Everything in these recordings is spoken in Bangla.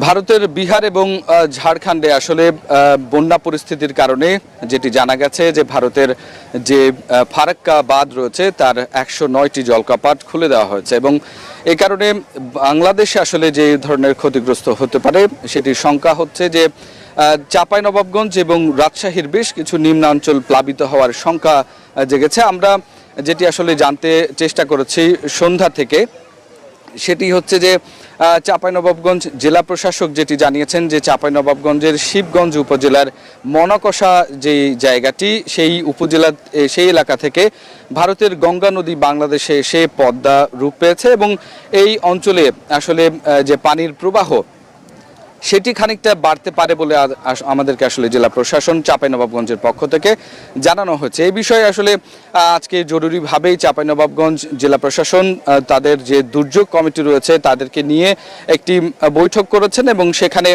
ভারতের বিহার এবং ঝাড়খণ্ডে আসলে বন্যা পরিস্থিতির কারণে যেটি জানা গেছে যে ভারতের যে ফারাক্কা বাঁধ রয়েছে তার 109টি জলপ্রপাত খুলে দেওয়া হয়েছে এবং এই কারণে বাংলাদেশে আসলে যে ধরনের ক্ষতিগ্রস্ত হতে পারে সেটির শঙ্কা হচ্ছে যে চাঁপাইনবাবগঞ্জ এবং রাজশাহীর বেশ কিছু নিম্নাঞ্চল প্লাবিত হওয়ার শঙ্কা জেগেছে। আমরা যেটি আসলে জানতে চেষ্টা করেছি সন্ধ্যা থেকে সেটি হচ্ছে যে চাঁপাইনবাবগঞ্জ জেলা প্রশাসক যেটি জানিয়েছেন যে চাঁপাইনবাবগঞ্জের শিবগঞ্জ উপজেলার মনকষা যে জায়গাটি সেই এলাকা থেকে ভারতের গঙ্গা নদী বাংলাদেশে এসে পদ্মা রূপ পেয়েছে এবং এই অঞ্চলে আসলে যে পানির প্রবাহ সেটি খানিকটা বাড়তে পারে বলে আমাদেরকে আসলে জেলা প্রশাসন চাঁপাইনবাবগঞ্জের পক্ষ থেকে জানানো হয়েছে। এই বিষয়ে আসলে আজকে জরুরিভাবেই চাঁপাইনবাবগঞ্জ জেলা প্রশাসন তাদের যে দুর্যোগ কমিটি রয়েছে তাদেরকে নিয়ে একটি বৈঠক করেছেন এবং সেখানে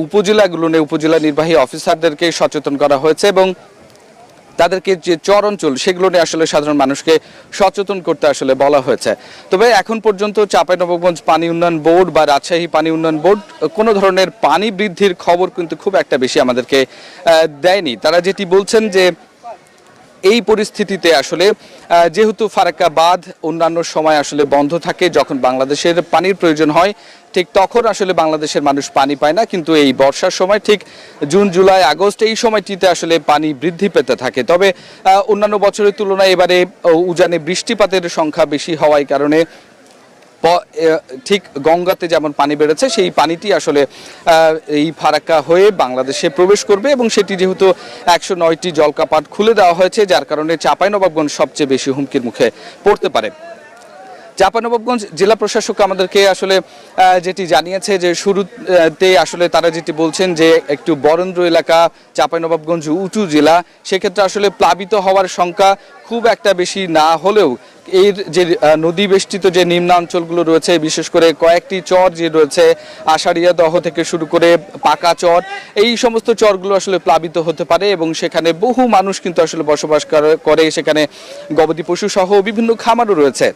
উপজেলা নির্বাহী অফিসারদেরকে সচেতন করা হয়েছে এবং তাদেরকে যে চর অঞ্চল সেগুলো নিয়ে আসলে সাধারণ মানুষকে সচেতন করতে আসলে বলা হয়েছে। তবে এখন পর্যন্ত চাঁপাইনবাবগঞ্জ পানি উন্নয়ন বোর্ড বা রাজশাহী পানি উন্নয়ন বোর্ড কোনো ধরনের পানি বৃদ্ধির খবর কিন্তু খুব একটা বেশি আমাদেরকে দেয়নি। তারা যেটি বলছেন যে এই পরিস্থিতিতে আসলে যেহেতু ফারাক্কা বাঁধ অন্যান্য সময় আসলে বন্ধ থাকে, যখন বাংলাদেশের পানির প্রয়োজন হয় ঠিক তখন আসলে বাংলাদেশের মানুষ পানি পায় না, কিন্তু এই বর্ষার সময় ঠিক জুন জুলাই আগস্ট এই সময়টিতে আসলে পানি বৃদ্ধি পেতে থাকে। তবে অন্যান্য বছরের তুলনায় এবারে উজানে বৃষ্টিপাতের সংখ্যা বেশি হওয়ার কারণে ঠিক গঙ্গাতে যেমন পানি বেড়েছে সেই পানিটি আসলে এই ফারাক্কা হয়ে বাংলাদেশে প্রবেশ করবে এবং সেটি যেহেতু 109টি জলপ্রপাত খুলে দেওয়া হয়েছে যার কারণে চাঁপাইনবাবগঞ্জ সবচেয়ে বেশি হুমকির মুখে পড়তে পারে। চাঁপাইনবাবগঞ্জ জেলা প্রশাসক আমাদেরকে আসলে যেটি জানিয়েছে যে শুরুতে আসলে তারা যেটি বলছেন যে একটু বরেন্দ্র এলাকা চাঁপাইনবাবগঞ্জ উঁচু জেলা, সেক্ষেত্রে আসলে প্লাবিত হওয়ার সংখ্যা খুব একটা বেশি না হলেও এর যে নদী বেষ্টিত যে নিম্নাঞ্চলগুলো রয়েছে বিশেষ করে কয়েকটি চর যে রয়েছে আষাঢ়িয়া দহ থেকে শুরু করে পাকা চর, এই সমস্ত চরগুলো আসলে প্লাবিত হতে পারে এবং সেখানে বহু মানুষ কিন্তু আসলে বসবাস করে, সেখানে গবাদি পশু সহ বিভিন্ন খামারও রয়েছে,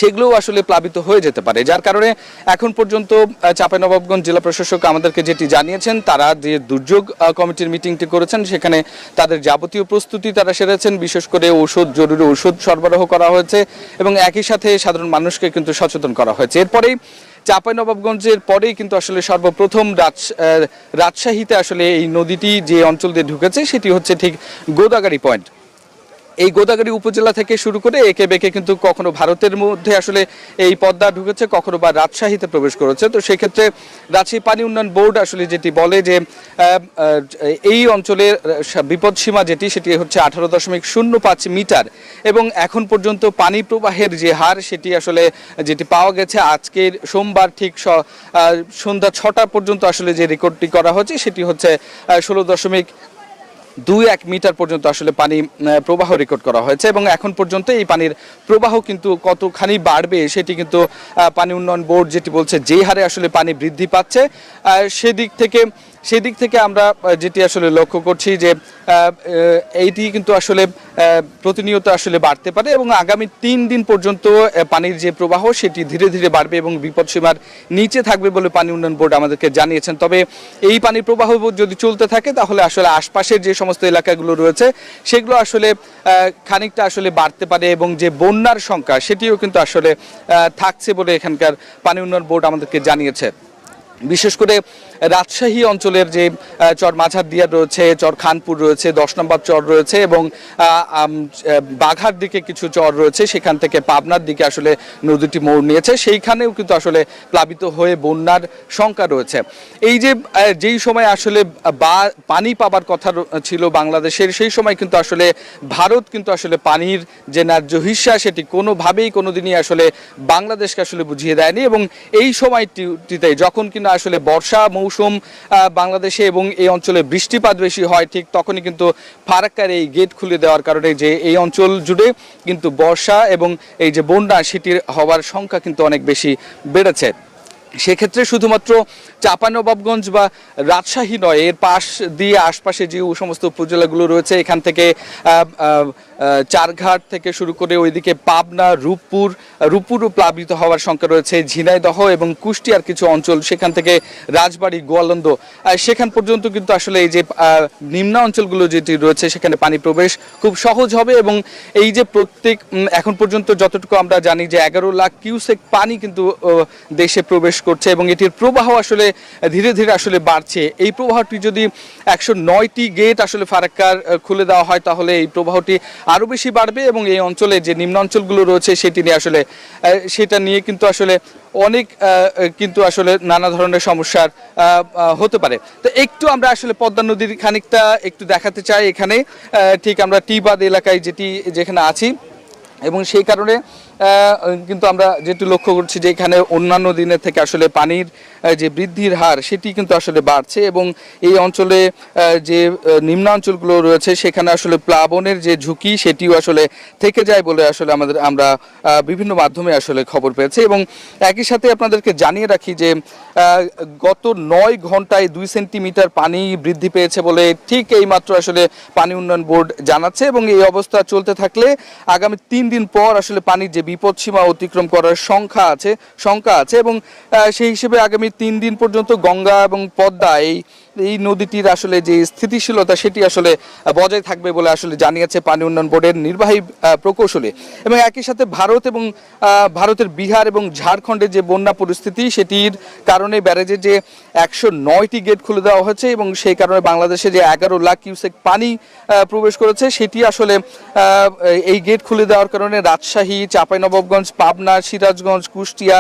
সেগুলোও আসলে প্লাবিত হয়ে যেতে পারে। যার কারণে এখন পর্যন্ত চাঁপাইনবাবগঞ্জ জেলা প্রশাসক আমাদেরকে যেটি জানিয়েছেন তারা যে দুর্যোগ কমিটির মিটিংটি করেছেন সেখানে তাদের যাবতীয় প্রস্তুতি তারা সেরেছেন, বিশেষ করে জরুরি ওষুধ সরবরাহ করা হয়েছে এবং একই সাথে সাধারণ মানুষকে কিন্তু সচেতন করা হয়েছে। এরপরেই চাঁপাইনবাবগঞ্জের পরেই কিন্তু আসলে সর্বপ্রথম রাজশাহীতে আসলে এই নদীটি যে অঞ্চল দিয়ে ঢুকেছে সেটি হচ্ছে ঠিক গোদাগাড়ি পয়েন্ট। এই গোদাগাড়ি উপজেলা থেকে শুরু করে একে বেঁকে কিন্তু কখনো ভারতের মধ্যে আসলে এই পদ্মা ঢুকেছে, কখনো বা রাজশাহীতে প্রবেশ করেছে। তো সেক্ষেত্রে রাজশাহী পানি উন্নয়ন বোর্ড আসলে যেটি বলে যে এই অঞ্চলের বিপদসীমা সেটি হচ্ছে 18.05 মিটার এবং এখন পর্যন্ত পানি প্রবাহের যে হার সেটি আসলে যেটি পাওয়া গেছে আজকের সোমবার ঠিক সন্ধ্যা 6টা পর্যন্ত আসলে যে রেকর্ডটি করা হয়েছে সেটি হচ্ছে 16.21 মিটার পর্যন্ত আসলে পানি প্রবাহ রেকর্ড করা হয়েছে এবং এখন পর্যন্ত এই পানির প্রবাহ কিন্তু কতখানি বাড়বে সেটি কিন্তু পানি উন্নয়ন বোর্ড যেটি বলছে যে হারে আসলে পানি বৃদ্ধি পাচ্ছে সেদিক থেকে আমরা যেটি আসলে লক্ষ্য করছি যে এইটি কিন্তু আসলে প্রতিনিয়ত আসলে বাড়তে পারে এবং আগামী 3 দিন পর্যন্ত পানির যে প্রবাহ সেটি ধীরে ধীরে বাড়বে এবং বিপদসীমার নিচে থাকবে বলে পানি উন্নয়ন বোর্ড আমাদেরকে জানিয়েছেন। তবে এই পানির প্রবাহ যদি চলতে থাকে তাহলে আসলে আশপাশের যে সমস্ত এলাকাগুলো রয়েছে সেগুলো আসলে খানিকটা আসলে বাড়তে পারে এবং যে বন্যার সংখ্যা সেটিও কিন্তু আসলে থাকছে বলে এখানকার পানি উন্নয়ন বোর্ড আমাদেরকে জানিয়েছে। বিশেষ করে রাজশাহী অঞ্চলের যে চর মাঝারদিয়া রয়েছে, চর খানপুর রয়েছে, 10 নম্বর চর রয়েছে এবং বাঘার দিকে কিছু চর রয়েছে, সেখান থেকে পাবনার দিকে আসলে নদীটি মোড় নিয়েছে, সেইখানেও কিন্তু আসলে প্লাবিত হয়ে বন্যার শঙ্কা রয়েছে। এই যে যেই সময় আসলে পানি পাবার কথা ছিল বাংলাদেশের সেই সময় কিন্তু আসলে ভারত কিন্তু আসলে পানির যে ন্যায্য হিস্সা সেটি কোনোভাবেই কোনোদিনই আসলে বাংলাদেশকে আসলে বুঝিয়ে দেয়নি এবং এই সময়টিতে যখন কিনা আসলে বর্ষা মৌসুম বাংলাদেশে এবং এই অঞ্চলে বৃষ্টিপাত বেশি হয় ঠিক তখনই কিন্তু ফারাক্কার এই গেট খুলে দেওয়ার কারণে যে এই অঞ্চল জুড়ে কিন্তু বর্ষা এবং এই যে বন্যা সেটির হওয়ার সংখ্যা কিন্তু অনেক বেশি বেড়েছে। সেক্ষেত্রে শুধুমাত্র চাঁপাইনবাবগঞ্জ বা রাজশাহী নয়, এর পাশ দিয়ে আশপাশে যে সমস্ত উপজেলাগুলো রয়েছে এখান থেকে চারঘাট থেকে শুরু করে ওইদিকে পাবনা, রূপপুরও প্লাবিত হওয়ার শঙ্কা রয়েছে। ঝিনাইদহ এবং কুষ্টিয়ার কিছু অঞ্চল, সেখান থেকে রাজবাড়ী, গোয়ালন্দ, সেখান পর্যন্ত কিন্তু আসলে এই যে নিম্ন অঞ্চলগুলো যেটি রয়েছে সেখানে পানি প্রবেশ খুব সহজ হবে। এবং এই যে এখন পর্যন্ত যতটুকু আমরা জানি যে 11 লাখ কিউসেক পানি কিন্তু দেশে প্রবেশ করছে এবং এটির প্রবাহ আসলে ধীরে ধীরে আসলে বাড়ছে। এই প্রবাহটি যদি 109টি গেট আসলে ফারাক্কার খুলে দেওয়া হয় তাহলে এই প্রবাহটি আরো বেশি বাড়বে এবং এই অঞ্চলে যে নিম্ন অঞ্চলগুলো রয়েছে সেটা নিয়ে কিন্তু আসলে অনেক কিন্তু আসলে নানা ধরনের সমস্যার হতে পারে। তো একটু আমরা আসলে পদ্মা নদীর খানিকটা একটু দেখাতে চাই এখানে, ঠিক আমরা টিবাদ এলাকায় যেখানে আছি এবং সেই কারণে কিন্তু আমরা যেটি লক্ষ্য করছি যে এখানে অন্যান্য দিনের থেকে আসলে পানির যে বৃদ্ধির হার সেটি কিন্তু আসলে বাড়ছে এবং এই অঞ্চলে যে নিম্নাঞ্চলগুলো রয়েছে সেখানে আসলে প্লাবনের যে ঝুঁকি সেটিও আসলে থেকে যায় বলে আসলে আমরা বিভিন্ন মাধ্যমে আসলে খবর পেয়েছি। এবং একই সাথে আপনাদেরকে জানিয়ে রাখি যে গত 9 ঘন্টায় 2 সেন্টিমিটার পানি বৃদ্ধি পেয়েছে বলে ঠিক এইমাত্র আসলে পানি উন্নয়ন বোর্ড জানাচ্ছে এবং এই অবস্থা চলতে থাকলে আগামী 3 দিন পর আসলে পানির যে বিপদসীমা অতিক্রম করার শঙ্কা আছে এবং সেই হিসেবে আগামী 3 দিন পর্যন্ত গঙ্গা এবং পদ্মা এই নদীটির আসলে যে স্থিতিশীলতা সেটি আসলে বজায় থাকবে বলে আসলে জানিয়েছে পানি উন্নয়ন বোর্ডের নির্বাহী প্রকৌশলী। এবং একই সাথে ভারতের বিহার এবং ঝাড়খণ্ডের যে বন্যা পরিস্থিতি সেটির কারণে ব্যারেজের যে 109টি গেট খুলে দেওয়া হয়েছে এবং সেই কারণে বাংলাদেশে যে 11 লাখ কিউসেক পানি প্রবেশ করেছে সেটি আসলে এই গেট খুলে দেওয়ার কারণে রাজশাহী, চাঁপাইনবাবগঞ্জ, পাবনা, সিরাজগঞ্জ, কুষ্টিয়া,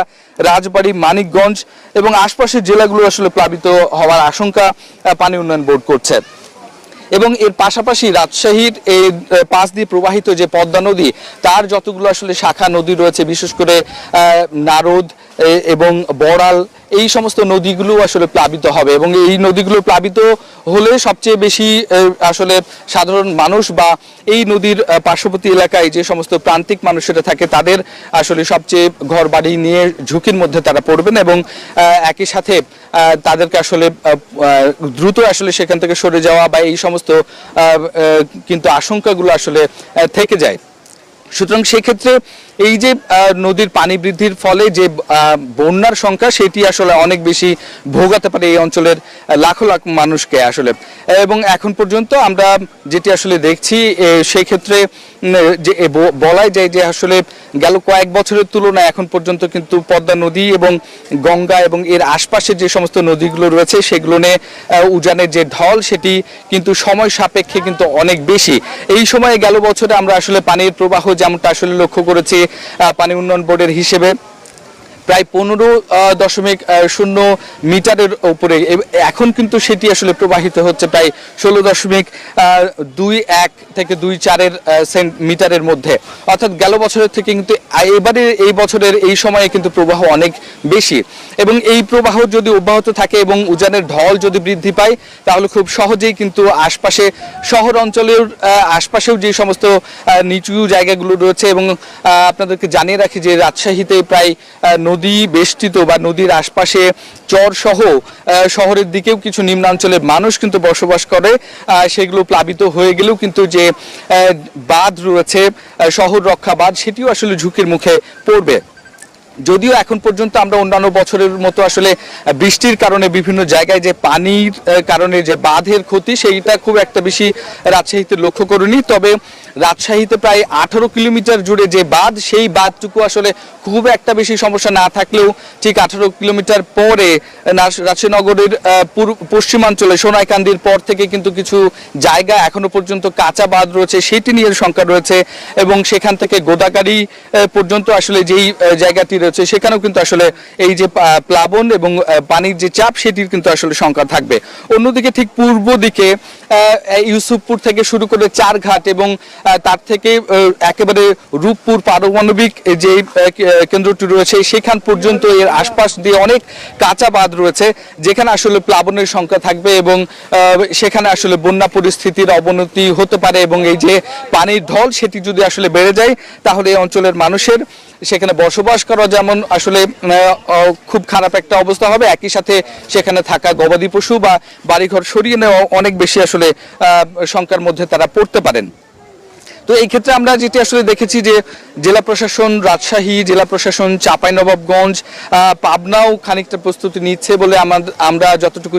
রাজবাড়ী, মানিকগঞ্জ এবং আশপাশের জেলাগুলো আসলে প্লাবিত হওয়ার আশঙ্কা পানি উন্নয়ন বোর্ড করছে। এবং এর পাশাপাশি রাজশাহীর এই পাশ দিয়ে প্রবাহিত যে পদ্মা নদী তার যতগুলো আসলে শাখা নদী রয়েছে, বিশেষ করে নারদ এবং বড়াল, এই সমস্ত নদীগুলো আসলে প্লাবিত হবে এবং এই নদীগুলো প্লাবিত হলে সবচেয়ে বেশি আসলে সাধারণ মানুষ বা এই নদীর পার্শ্ববর্তী এলাকায় যে সমস্ত প্রান্তিক মানুষেরা থাকে তাদের আসলে সবচেয়ে ঘর বাড়ি নিয়ে ঝুঁকির মধ্যে তারা পড়বেন এবং একই সাথে তাদেরকে আসলে দ্রুত আসলে সেখান থেকে সরে যাওয়া বা এই সমস্ত কিন্তু আশঙ্কাগুলো আসলে থেকে যায়। সুতরাং সেক্ষেত্রে এই যে নদীর পানি বৃদ্ধির ফলে যে বন্যার সংখ্যা সেটি আসলে অনেক বেশি ভোগাতে পারে এই অঞ্চলের লাখ লাখ মানুষকে আসলে। এবং এখন পর্যন্ত আমরা যেটি আসলে দেখছি সেই ক্ষেত্রে যে বলাই যায় যে আসলে গেল কয়েক বছরের তুলনায় এখন পর্যন্ত কিন্তু পদ্মা নদী এবং গঙ্গা এবং এর আশপাশে যে সমস্ত নদীগুলো রয়েছে সেগুলো নিয়ে উজানের যে ঢল সেটি কিন্তু সময় সাপেক্ষে কিন্তু অনেক বেশি। এই সময়ে গেল বছরে আমরা আসলে পানির প্রবাহ যেমনটা আসলে লক্ষ্য করেছি পানি উন্নয়ন বোর্ডের হিসেবে প্রায় 15.0 মিটারের উপরে, এখন কিন্তু সেটি আসলে প্রবাহিত হচ্ছে প্রায় 16.21 থেকে 24 মিটারের মধ্যে, অর্থাৎ গেল বছরের থেকে কিন্তু এই বছরের এই সময়ে কিন্তু প্রবাহ অনেক বেশি। এবং এই প্রবাহ যদি অব্যাহত থাকে এবং উজানের ঢল যদি বৃদ্ধি পায় তাহলে খুব সহজেই কিন্তু আশপাশে শহর অঞ্চলের আশপাশেও যে সমস্ত নিচু জায়গাগুলো রয়েছে এবং আপনাদেরকে জানিয়ে রাখি যে রাজশাহীতে প্রায় নদী বেষ্টিত বা নদীর আশপাশে চর সহ শহরের দিকেও কিছু নিম্নাঞ্চলের মানুষ কিন্তু বসবাস করে, সেগুলো প্লাবিত হয়ে গেলেও কিন্তু যে বাঁধ রয়েছে শহর রক্ষা বাঁধ সেটিও আসলে ঝুঁকির মুখে পড়বে। যদিও এখন পর্যন্ত আমরা অন্যান্য বছরের মতো আসলে বৃষ্টির কারণে বিভিন্ন জায়গায় যে পানির কারণে যে বাঁধের ক্ষতি সেইটা খুব একটা বেশি রাজশাহীতে লক্ষ্য করিনি, তবে রাজশাহীতে প্রায় 18 কিলোমিটার জুড়ে যে বাঁধ সেই বাঁধটুকু আসলে খুব একটা বেশি সমস্যা না থাকলেও ঠিক 18 কিলোমিটার পরে রাজশাহী নগরের পশ্চিমাঞ্চলে সোনাইকান্দির পর থেকে কিন্তু কিছু জায়গা এখনো পর্যন্ত কাঁচা বাঁধ রয়েছে, সেটি নিয়ে শঙ্কা রয়েছে এবং সেখান থেকে গোদাগাড়ি পর্যন্ত আসলে যেই জায়গাটি রয়েছে সেখানেও কিন্তু আসলে এই যে প্লাবন এবং পানির যে চাপ সেটির কিন্তু আসলে শঙ্কা থাকবে। অন্যদিকে ঠিক পূর্ব দিকে ইউসুফপুর থেকে শুরু করে চারঘাট এবং তার থেকে একেবারে রূপপুর পারমাণবিক যে কেন্দ্রটি রয়েছে সেখান পর্যন্ত এর আশপাশ দিয়ে অনেক কাঁচা বাঁধ রয়েছে যেখানে আসলে প্লাবনের সংখ্যা থাকবে এবং সেখানে আসলে বন্যা পরিস্থিতির অবনতি হতে পারে এবং এই যে পানির ঢল সেটি যদি আসলে বেড়ে যায় তাহলে এই অঞ্চলের মানুষের সেখানে বসবাস করা যেমন আসলে খুব খারাপ একটা অবস্থা হবে, একই সাথে সেখানে থাকা গবাদি পশু বা বাড়িঘর সরিয়ে নেওয়া অনেক বেশি আসলে শঙ্কার মধ্যে তারা পড়তে পারেন। তো এই ক্ষেত্রে আমরা যেটি আসলে দেখেছি যে জেলা প্রশাসন রাজশাহী, জেলা প্রশাসন চাঁপাইনবাবগঞ্জ, পাবনাও খানিকটা প্রস্তুতি নিচ্ছে বলে আমরা যতটুকু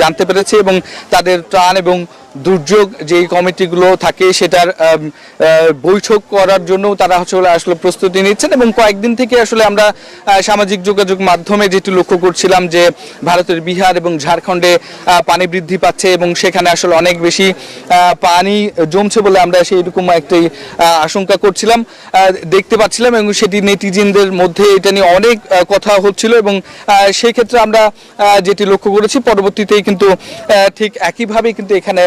জানতে পেরেছি, এবং তাদের ত্রাণ এবং দুর্যোগ যেই কমিটিগুলো থাকে সেটার বৈঠক করার জন্য তারা আসলে প্রস্তুতি নিচ্ছেন। এবং কয়েকদিন থেকে আসলে আমরা সামাজিক যোগাযোগ মাধ্যমে যেটি লক্ষ্য করছিলাম যে ভারতের বিহার এবং ঝাড়খণ্ডে পানি বৃদ্ধি পাচ্ছে এবং সেখানে আসলে অনেক বেশি পানি জমছে বলে আমরা সেইরকম একটি আশঙ্কা করছিলাম, দেখতে পাচ্ছিলাম, এবং সেটি নেটিজেনদের মধ্যে এটা নিয়ে অনেক কথা হচ্ছিল। এবং সেই ক্ষেত্রে আমরা যেটি লক্ষ্য করেছি পরবর্তীতেই কিন্তু ঠিক একইভাবে কিন্তু এখানে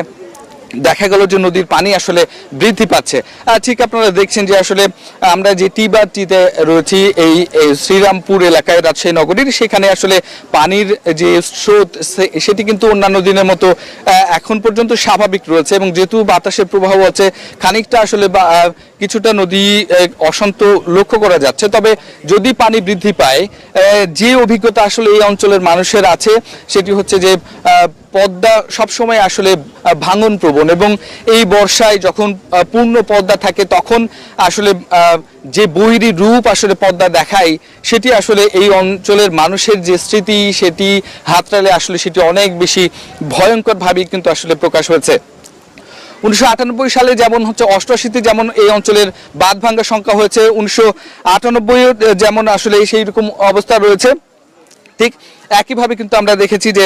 দেখা গেল যে নদীর পানি আসলে বৃদ্ধি পাচ্ছে। ঠিক আপনারা দেখছেন যে আসলে আমরা যে টিবাটিতে রয়েছি এই শ্রীরামপুর এলাকায় রাজশাহী নগরীর, সেখানে আসলে পানির যে স্রোত সেটি কিন্তু অন্যান্য দিনের মতো এখন পর্যন্ত স্বাভাবিক রয়েছে, এবং যেহেতু বাতাসের প্রবাহ আছে খানিকটা আসলে কিছুটা নদী অশান্ত লক্ষ্য করা যাচ্ছে। তবে যদি পানি বৃদ্ধি পায়, যে অভিজ্ঞতা আসলে এই অঞ্চলের মানুষের আছে সেটি হচ্ছে যে পদ্মা সবসময় আসলে ভাঙন প্রবণ, এবং এই বর্ষায় যখন পূর্ণ পদ্মা থাকে তখন আসলে যে বৈরী রূপ আসলে পদ্মা দেখায় সেটি আসলে এই অঞ্চলের মানুষের যে স্মৃতি সেটি হাতড়ালে আসলে সেটি অনেক বেশি ভয়ঙ্করভাবে কিন্তু আসলে প্রকাশ হয়েছে। 1998 সালে যেমন হচ্ছে 88তে যেমন এই অঞ্চলের বাঁধ ভাঙ্গার সংখ্যা হয়েছে, 1998 যেমন আসলে সেই রকম অবস্থা রয়েছে, ঠিক একইভাবে কিন্তু আমরা দেখেছি যে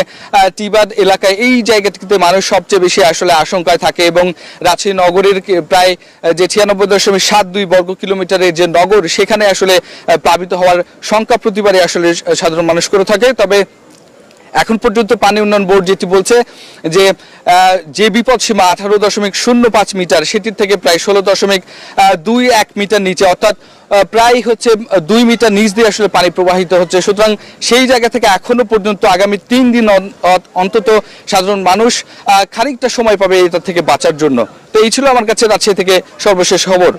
টিবাদ এলাকায় এই জায়গাটিতে মানুষ সবচেয়ে বেশি আসলে আশঙ্কায় থাকে, এবং রাজশাহী নগরের প্রায় যে 96.72 বর্গ কিলোমিটারের যে নগর সেখানে আসলে প্লাবিত হওয়ার সংখ্যা প্রতিবারই আসলে সাধারণ মানুষ করে থাকে। তবে এখন পর্যন্ত পানি উন্নয়ন বোর্ড যেটি বলছে যে বিপদ সীমা 18.05 মিটার সেটির থেকে প্রায় 16.21 মিটার নিচে, অর্থাৎ প্রায় হচ্ছে 2 মিটার নিচ দিয়ে আসলে পানি প্রবাহিত হচ্ছে। সুতরাং সেই জায়গা থেকে এখনো পর্যন্ত আগামী 3 দিন অন্তত সাধারণ মানুষ খানিকটা সময় পাবে এটা থেকে বাঁচার জন্য। তো এই ছিল আমার কাছে রাজশাহী থেকে সর্বশেষ খবর।